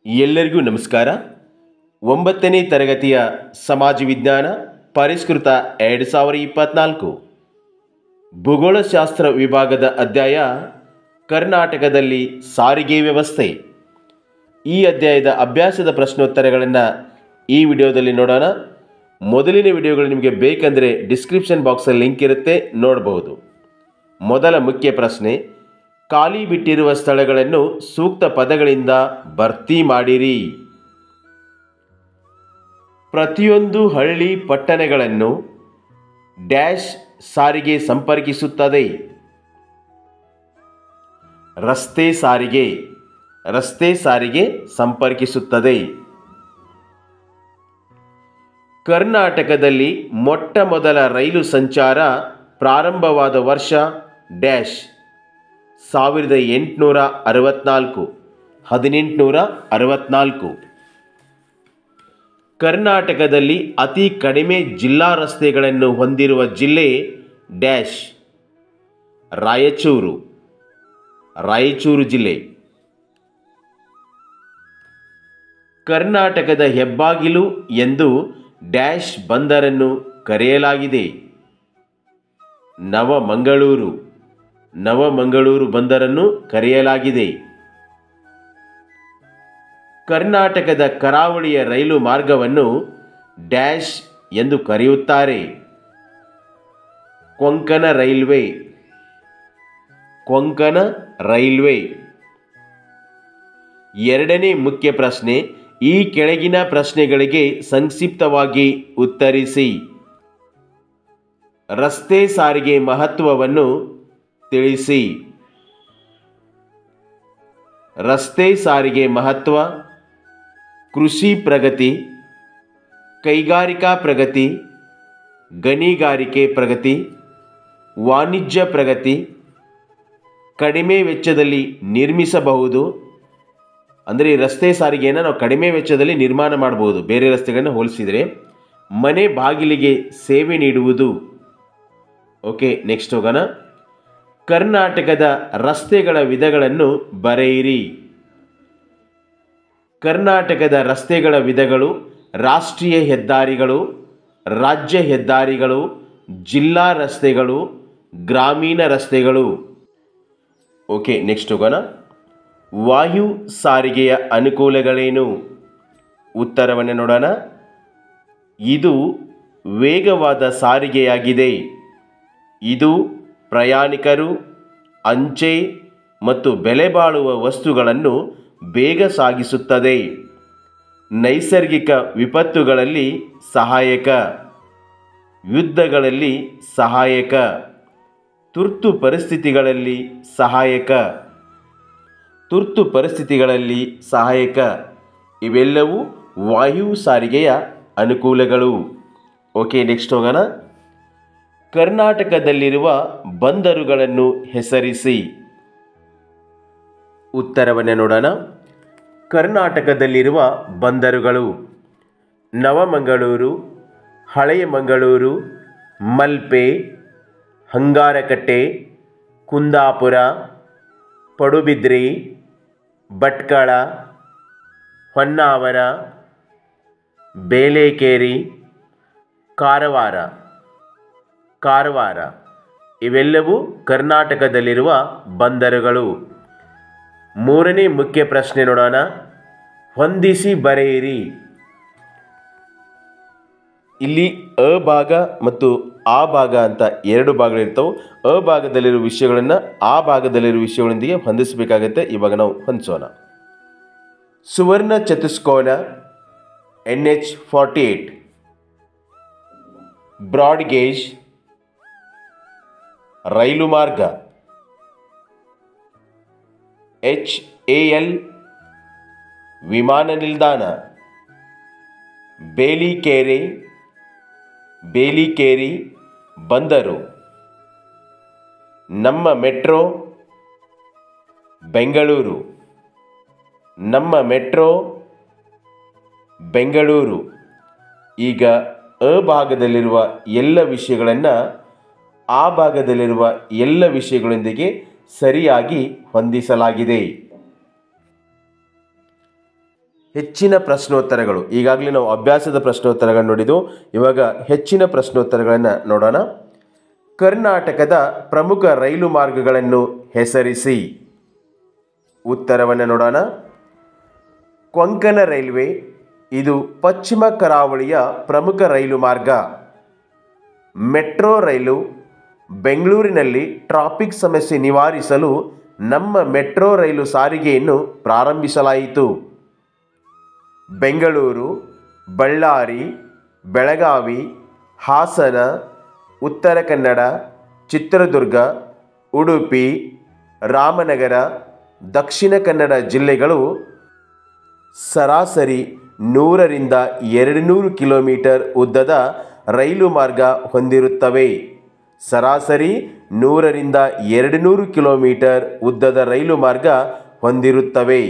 ಎಲ್ಲರಿಗೂ ನಮಸ್ಕಾರ. 9ನೇ ತರಗತಿಯ ಸಮಾಜ ವಿಜ್ಞಾನ ಪರಿಷ್ಕೃತ 2024 ಭೂಗೋಳಶಾಸ್ತ್ರ ವಿಭಾಗದ ಅಧ್ಯಾಯ ಕರ್ನಾಟಕದಲ್ಲಿ ಸಾರಿಗೆ ವ್ಯವಸ್ಥೆ. ಈ ಅಧ್ಯಾಯದ ಅಭ್ಯಾಸದ ಪ್ರಶ್ನೋತ್ತರಗಳನ್ನು ಈ ವಿಡಿಯೋದಲ್ಲಿ ನೋಡೋಣ. ಮೊದಲಿನ ವಿಡಿಯೋಗಳು ನಿಮಗೆ ಬೇಕಂದರೆ ಡಿಸ್ಕ್ರಿಪ್ಷನ್ ಬಾಕ್ಸಲ್ಲಿ ಲಿಂಕ್ ಇರುತ್ತೆ, ನೋಡಬಹುದು. ಮೊದಲ ಮುಖ್ಯ ಪ್ರಶ್ನೆ, ಖಾಲಿ ಬಿಟ್ಟಿರುವ ಸ್ಥಳಗಳನ್ನು ಸೂಕ್ತ ಪದಗಳಿಂದ ಭರ್ತಿ ಮಾಡಿರಿ. ಪ್ರತಿಯೊಂದು ಹಳ್ಳಿ ಪಟ್ಟಣಗಳನ್ನು ಡ್ಯಾಶ್ ಸಾರಿಗೆ ಸಂಪರ್ಕಿಸುತ್ತದೆ. ರಸ್ತೆ ಸಾರಿಗೆ ಸಂಪರ್ಕಿಸುತ್ತದೆ. ಕರ್ನಾಟಕದಲ್ಲಿ ಮೊಟ್ಟ ಮೊದಲ ರೈಲು ಸಂಚಾರ ಪ್ರಾರಂಭವಾದ ವರ್ಷ ಡ್ಯಾಶ್ 1864. ಕರ್ನಾಟಕದಲ್ಲಿ ಅತಿ ಕಡಿಮೆ ಜಿಲ್ಲಾ ರಸ್ತೆಗಳನ್ನು ಹೊಂದಿರುವ ಜಿಲ್ಲೆ ಡ್ಯಾಶ್ ರಾಯಚೂರು ಜಿಲ್ಲೆ. ಕರ್ನಾಟಕದ ಹೆಬ್ಬಾಗಿಲು ಎಂದು ಡ್ಯಾಶ್ ಬಂದರನ್ನು ಕರೆಯಲಾಗಿದೆ. ನವಮಂಗಳೂರು ಬಂದರನ್ನು ಕರೆಯಲಾಗಿದೆ. ಕರ್ನಾಟಕದ ಕರಾವಳಿಯ ರೈಲು ಮಾರ್ಗವನ್ನು ಡ್ಯಾಶ್ ಎಂದು ಕರೆಯುತ್ತಾರೆ. ಕೊಂಕಣ ರೈಲ್ವೆ. ಎರಡನೇ ಮುಖ್ಯ ಪ್ರಶ್ನೆ, ಈ ಕೆಳಗಿನ ಪ್ರಶ್ನೆಗಳಿಗೆ ಸಂಕ್ಷಿಪ್ತವಾಗಿ ಉತ್ತರಿಸಿ. ರಸ್ತೆ ಸಾರಿಗೆ ಮಹತ್ವವನ್ನು ತಿಳಿಸಿ. ರಸ್ತೆ ಸಾರಿಗೆ ಮಹತ್ವ: ಕೃಷಿ ಪ್ರಗತಿ, ಕೈಗಾರಿಕಾ ಪ್ರಗತಿ, ಗಣಿಗಾರಿಕೆ ಪ್ರಗತಿ, ವಾಣಿಜ್ಯ ಪ್ರಗತಿ, ಕಡಿಮೆ ವೆಚ್ಚದಲ್ಲಿ ನಿರ್ಮಿಸಬಹುದು. ಅಂದರೆ ಈ ರಸ್ತೆ ಸಾರಿಗೆಯನ್ನು ನಾವು ಕಡಿಮೆ ವೆಚ್ಚದಲ್ಲಿ ನಿರ್ಮಾಣ ಮಾಡಬಹುದು ಬೇರೆ ರಸ್ತೆಗಳನ್ನು ಹೋಲಿಸಿದರೆ. ಮನೆ ಬಾಗಿಲಿಗೆ ಸೇವೆ ನೀಡುವುದು. ಓಕೆ, ನೆಕ್ಸ್ಟ್ ಹೋಗೋಣ. ಕರ್ನಾಟಕದ ರಸ್ತೆಗಳ ವಿಧಗಳನ್ನು ಬರೆಯಿರಿ. ಕರ್ನಾಟಕದ ರಸ್ತೆಗಳ ವಿಧಗಳು: ರಾಷ್ಟ್ರೀಯ ಹೆದ್ದಾರಿಗಳು, ರಾಜ್ಯ ಹೆದ್ದಾರಿಗಳು, ಜಿಲ್ಲಾ ರಸ್ತೆಗಳು, ಗ್ರಾಮೀಣ ರಸ್ತೆಗಳು. ಓಕೆ, ನೆಕ್ಸ್ಟ್ ಹೋಗೋಣ. ವಾಯು ಸಾರಿಗೆಯ ಅನುಕೂಲಗಳೇನು? ಉತ್ತರವನ್ನು ನೋಡೋಣ. ಇದು ವೇಗವಾದ ಸಾರಿಗೆಯಾಗಿದೆ. ಇದು ಪ್ರಯಾಣಿಕರು, ಅಂಚೆ ಮತ್ತು ಬೆಲೆಬಾಳುವ ವಸ್ತುಗಳನ್ನು ಬೇಗ ಸಾಗಿಸುತ್ತದೆ. ನೈಸರ್ಗಿಕ ವಿಪತ್ತುಗಳಲ್ಲಿ ಸಹಾಯಕ, ಯುದ್ಧಗಳಲ್ಲಿ ಸಹಾಯಕ, ತುರ್ತು ಪರಿಸ್ಥಿತಿಗಳಲ್ಲಿ ಸಹಾಯಕ. ಇವೆಲ್ಲವೂ ವಾಯು ಸಾರಿಗೆಯ ಅನುಕೂಲಗಳು. ಓಕೆ, ನೆಕ್ಸ್ಟ್ ಹೋಗೋಣ. ಕರ್ನಾಟಕದಲ್ಲಿರುವ ಬಂದರುಗಳನ್ನು ಹೆಸರಿಸಿ. ಉತ್ತರವನ್ನು ನೋಡೋಣ. ಕರ್ನಾಟಕದಲ್ಲಿರುವ ಬಂದರುಗಳು: ನವಮಂಗಳೂರು, ಹಳೆಯ ಮಂಗಳೂರು, ಮಲ್ಪೆ, ಹಂಗಾರಕಟ್ಟೆ, ಕುಂದಾಪುರ, ಪಡುಬಿದ್ರಿ, ಭಟ್ಕಳ, ಹೊನ್ನಾವರ, ಬೇಲೇಕೇರಿ, ಕಾರವಾರ. ಇವೆಲ್ಲವೂ ಕರ್ನಾಟಕದಲ್ಲಿರುವ ಬಂದರುಗಳು. ಮೂರನೇ ಮುಖ್ಯ ಪ್ರಶ್ನೆ ನೋಡೋಣ. ಹೊಂದಿಸಿ ಬರೆಯಿರಿ. ಇಲ್ಲಿ ಅ ಭಾಗ ಮತ್ತು ಆ ಭಾಗ ಅಂತ ಎರಡು ಭಾಗಗಳಿರ್ತವೆ. ಅ ಭಾಗದಲ್ಲಿರುವ ವಿಷಯಗಳನ್ನು ಆ ಭಾಗದಲ್ಲಿರುವ ವಿಷಯಗಳೊಂದಿಗೆ ಹೊಂದಿಸಬೇಕಾಗತ್ತೆ. ಇವಾಗ ನಾವು ಹೊಂದಿಸೋಣ. ಸುವರ್ಣ ಚತುಷ್ಕೋನ NH-48, ಬ್ರಾಡ್ ಗೇಜ್ ರೈಲು ಮಾರ್ಗ, HAL ವಿಮಾನ ನಿಲ್ದಾಣ, ಬೇಲಿಕೇರಿ ಬಂದರು, ನಮ್ಮ ಮೆಟ್ರೋ ಬೆಂಗಳೂರು. ಈಗ ಅ ಭಾಗದಲ್ಲಿರುವ ಎಲ್ಲ ವಿಷಯಗಳನ್ನು ಆ ಭಾಗದಲ್ಲಿರುವ ಎಲ್ಲ ವಿಷಯಗಳೊಂದಿಗೆ ಸರಿಯಾಗಿ ಹೊಂದಿಸಲಾಗಿದೆ. ಹೆಚ್ಚಿನ ಪ್ರಶ್ನೋತ್ತರಗಳು. ಈಗಾಗಲೇ ನಾವು ಅಭ್ಯಾಸದ ಪ್ರಶ್ನೋತ್ತರಗಳನ್ನು ನೋಡಿದ್ದು, ಇವಾಗ ಹೆಚ್ಚಿನ ಪ್ರಶ್ನೋತ್ತರಗಳನ್ನು ನೋಡೋಣ. ಕರ್ನಾಟಕದ ಪ್ರಮುಖ ರೈಲು ಮಾರ್ಗಗಳನ್ನು ಹೆಸರಿಸಿ. ಉತ್ತರವನ್ನು ನೋಡೋಣ. ಕೊಂಕಣ ರೈಲ್ವೆ, ಇದು ಪಶ್ಚಿಮ ಕರಾವಳಿಯ ಪ್ರಮುಖ ರೈಲು ಮಾರ್ಗ. ಮೆಟ್ರೋ ರೈಲು, ಬೆಂಗಳೂರಿನಲ್ಲಿ ಟ್ರಾಫಿಕ್ ಸಮಸ್ಯೆ ನಿವಾರಿಸಲು ನಮ್ಮ ಮೆಟ್ರೋ ರೈಲು ಸಾರಿಗೆಯನ್ನು ಪ್ರಾರಂಭಿಸಲಾಯಿತು. ಬೆಂಗಳೂರು, ಬಳ್ಳಾರಿ, ಬೆಳಗಾವಿ, ಹಾಸನ, ಉತ್ತರ ಕನ್ನಡ, ಚಿತ್ರದುರ್ಗ, ಉಡುಪಿ, ರಾಮನಗರ, ದಕ್ಷಿಣ ಕನ್ನಡ ಜಿಲ್ಲೆಗಳು ಸರಾಸರಿ 100ರಿಂದ 200 ಕಿಲೋಮೀಟರ್ ಉದ್ದದ ರೈಲು ಮಾರ್ಗ ಹೊಂದಿರುತ್ತವೆ. ಸರಾಸರಿ 100ರಿಂದ 200 ಕಿಲೋಮೀಟರ್ ಉದ್ದದ ರೈಲು ಮಾರ್ಗ ಹೊಂದಿರುತ್ತವೆ.